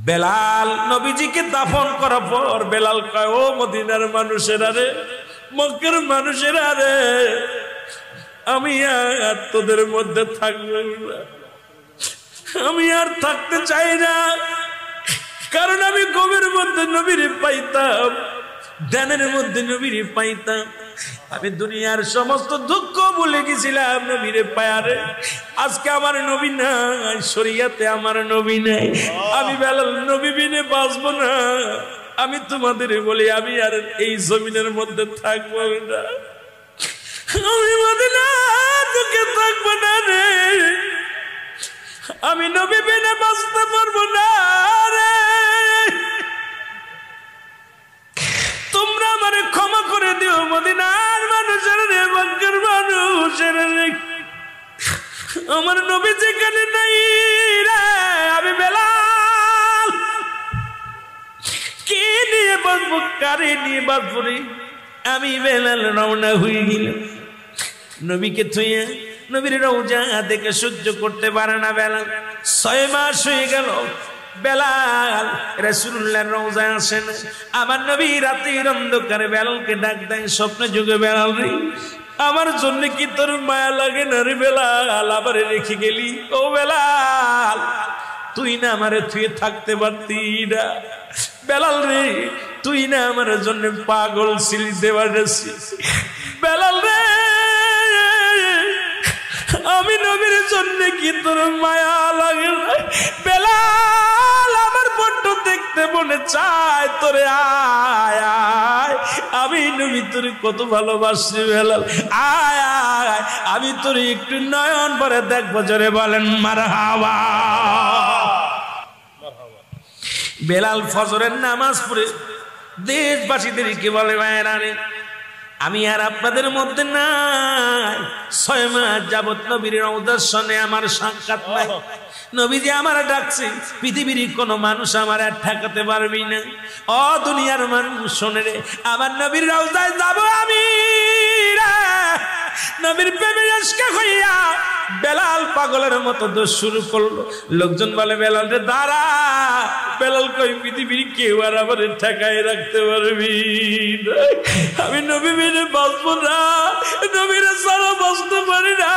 বেলাল নবীজিকে দাফন করার পর বেলাল কয়, ও মদিনার মানুষেরা রে, মক্কার মানুষেরা রে, আমি আর তোদের মধ্যে থাকবো না, আমি আর থাকতে চাই না। কারণ আমি ঘুমের মধ্যে নবীরে পাইতাম, ধ্যানের মধ্যে নবীরে পাইতাম। আমি দুনিয়ার সমস্ত দুঃখ ভুলে গেছিলাম নবীরে পায়ারে। আজকে আমার নবী নাই, শরীয়তে আমার নবী নাই, আমি বেলাল নবী বিনে বাঁচবো না। আমি তোমাদের বলি, আমি আর এই জমিনের মধ্যে থাকবো না, আমি মদিনা তোকে থাকবো না রে, আমি নবী বিনে বাঁচতে পারবো না রে। তোমরা আমারে ক্ষমা করে দিও মদিনার মানুষের রে, মক্কার মানুষের রে, আমার নবী যেখানে নাই রে, আমি বেলাল কি নিয়ে বাঁচবো, কারে নিয়ে বাঁচবো রে। আমি বেলাল রওনা হয়ে গেলাম নবীকে থুইয়া। নবীর রওজা দেখে সহ্য করতে পারে না বেলাল। 6 মাস হয়ে গেল বেলাল রাসূলুল্লাহর রওজায় আসেন। আমার নবী রাতের অন্ধকারে বেলালকে ডাক দেন, স্বপ্নে যুগে, বেলাল রে, আমার জন্য কি তোর মায়া লাগে না রে বেলাল, আবার রেখে গেলি? ও বেলাল, তুই না আমারে থুয়ে থাকতে পারতি না? বেলাল রে, তুই না আমার জন্য পাগল ছিলি দেওয়ারেছি? বেলাল রে, আমি নবীর জন্য কি তোর মায়া লাগে না? বেলাল, আমার বড্ড দেখতে মনে চায় তোরে, আয় আয়, আমি নবী তোর কত ভালোবাসি বেলাল, আয় আয়, আমি তোর একটু নয়ন ভরে দেখবো। জোরে বলেন মারহাবা। বেলাল ফজরের নামাজ পড়ে দেশবাসীদেরকে বলে, ভাইরা রে, আমি আর আপনাদের মধ্যে নাই, 6 মাস যাবত নবীর রওজার সনে আমার সাক্ষাৎ নাই। নবীজি আমার ডাকছে, পৃথিবীর কোন মানুষ আমার আর ঠেকাতে পারবি না। ও দুনিয়ার মানুষ শোনে রে, আমার নবীর রওজায় যাব আমি রে। নবীর প্রেমে আশকা হইয়া বেলাল পাগলের মতো দোষ শুরু করলো। লোকজন বলে, বেলাল রে দাঁড়া। বেলাল কই, পৃথিবীর কেউ আর আমার ঠেকায় রাখতে পারবি না, আমি নবী মেনে বাঁচবো না, নবীর ছাড়া বাঁচতে পারি না।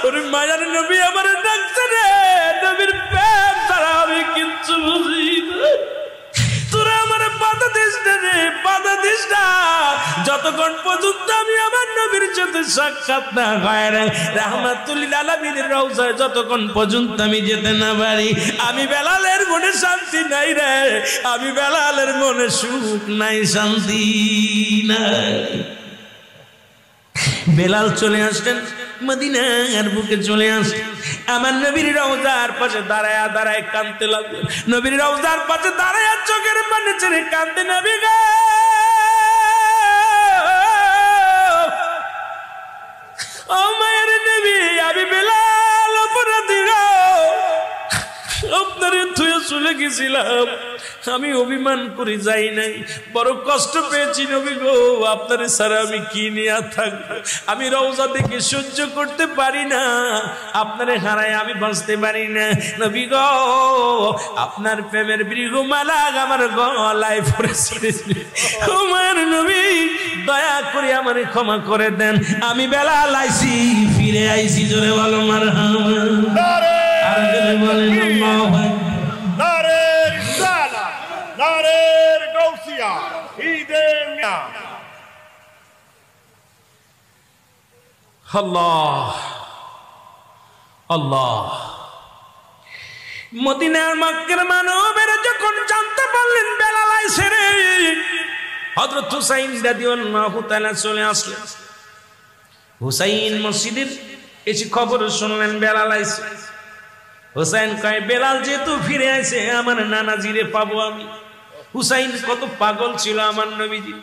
ওরে মায়ার নবী আমার ডাকছে রে, নবীর প্রেম ছাড়া আমি কিচ্ছু বুঝি না। তোরা আমার বাধা দিস না রে, বাধা দিস না, যতক্ষণ পর্যন্ত আমি আমার নবীর সাথে সাক্ষাৎ না হয় রে, রাহমাতুল লিল আলামিনের রওজায় যতক্ষণ পর্যন্ত আমি যেতে না পারি, আমি বেলালের মনে শান্তি নাই রে, আমি বেলালের মনে সুখ নাই, শান্তি নাই। বেলাল চলে আসলেন মদিনার বুকে, চলে আসে আমার নবীর রওজার পাশে দাঁড়ায় দাঁড়ায় কাঁদতে লাগলেন। নবীর রওজার পাশে দাঁড়ায় চোখের পানি ছেড়ে কাঁদতে, নবী গো, ও মায়ের নবী, আমি বেলাল অপরাধী গো, আপনারে থুয়ে চলে গেছিলাম, আমি অভিমান করে যাই নাই, বড় কষ্ট পেয়েছি নবী গো, আপনারে ছাড়া আমি কি নিয়ে থাকবো? আমি রওজা দেখে সহ্য করতে পারি না, আপনারে হারায় আমি বাঁচতে পারি না। নবী গো, আপনার প্রেমের বৃহমালা আমার গলায় পড়েছে, ও মায়ের নবী, দয়া করে আমারে ক্ষমা করে দেন, আমি বেলাল আইছি, ফিরে আইছি। জোরে বলো মারহাবা। আর জোরে বলেন আল্লাহু আকবার। নারের গৌসিয়া, ঈদে মিয়া। আল্লাহ আল্লাহ। মদিনার মক্কার মানবেরা যখন জানতে পারলেন বেলাল আইছে রে, হযরত হুসাইন রাদিয়াল্লাহু তাআলা চলে আসলেন। হুসাইন মসজিদের এসে খবর শুনলেন বেলাল আইছে। হুসাইন কয়, বেলাল যেহেতু ফিরে আইছে, আমার নানাজিরে পাবো আমি। হুসাইন কত পাগল ছিল আমার নবীজি,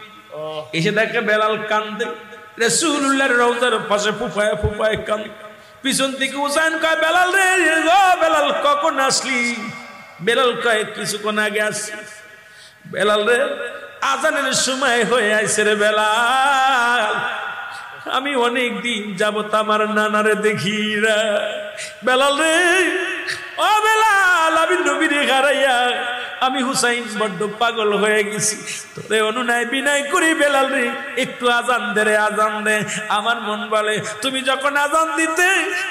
এসে দেখে বেলাল কান্দে, রাসূলুল্লাহর রওজার পাশে ফুফায় ফুফায় কান্দে। পিছন থেকে হুসাইন কয়, বেলাল রে, ও বেলাল কখন আসলি? বেলাল কয়, কিছুক্ষণ আগে আসছি। বেলাল রে, আজানের সময় হয়ে আইছে রে বেলাল, আমি অনেক দিন যাবত আমার নানারে দেখি না। বেলাল রে, ও বেলাল, বেলাল আমি নবীরে হারাইয়া আমি হুসাইন বড্ড পাগল হয়ে গেছি, তোরে অনুনয় বিনয় করি বেলাল রে একটু আজান দে রে, আজান দে। আমার মন বলে তুমি যখন আজান দিতে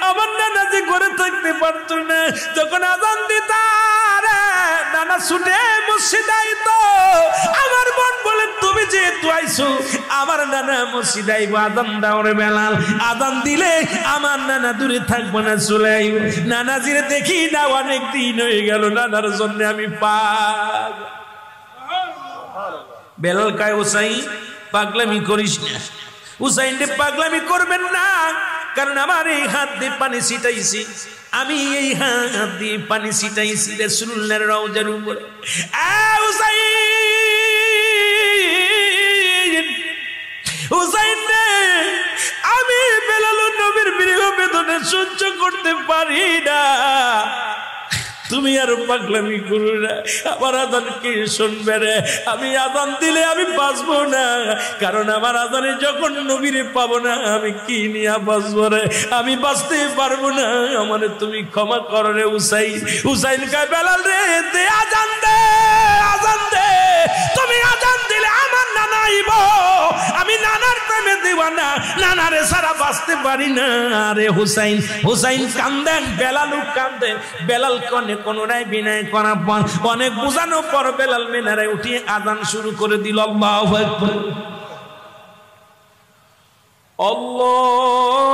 আমার নানা যে ঘরে থাকতে পারতো না, যখন আজান দিতা রে নানা ছুটে মসজিদে আইতো, আমার মন বলে তুমি যেহেতু আইছো আমার নানা মসজিদে আইবো, আজান দাও রে বেলাল, আজান দিলে আমার নানা দূরে থাকবো না, চলে আইব। নানাজিরে দেখি না অনেক দিন হয়ে গেল, নানার জন্য আমি বেলাল কায় হুসাইন পাগলামি করিস না, হুসাইন রে পাগলামি করবেন না, কারণ আমার এই হাত দিয়ে পানি ছিটাইছি, আমি এই হাত দিয়ে পানি ছিটাইছি রাসূলুল্লাহর রওজার উপরে। হুসাইন রে আমি বেলাল নবীর বিরহ বেদনা সহ্য করতে পারি না, তুমি আর পাগলামি করো না, আমার আজান কে শুনবে রে? আমি আজান দিলে আমি বাঁচবো না, কারণ আমার আজানে যখন নবীরে পাবো না আমি কি নিয়ে বাঁচবো রে? আমি বাঁচতে পারবো না, আমার তুমি ক্ষমা করো রে হুসাইন। হুসাইন কয় বেলাল রে দে আজান দে, আজান দে, তুমি আজান দিলে আমার নানা আইব, আমি নানার প্রেমে দিওয়ানা, নানারে সারা বাঁচতে পারি না রে হুসাইন। হুসাইন কান্দেন, বেলালও কান্দেন। বেলাল কনে কোনরাই বিনয় করার পর অনেক বোঝানোর পর বেলাল মিনারে উঠিয়ে আজান শুরু করে দিল। আল্লাহু আকবার, আল্লাহু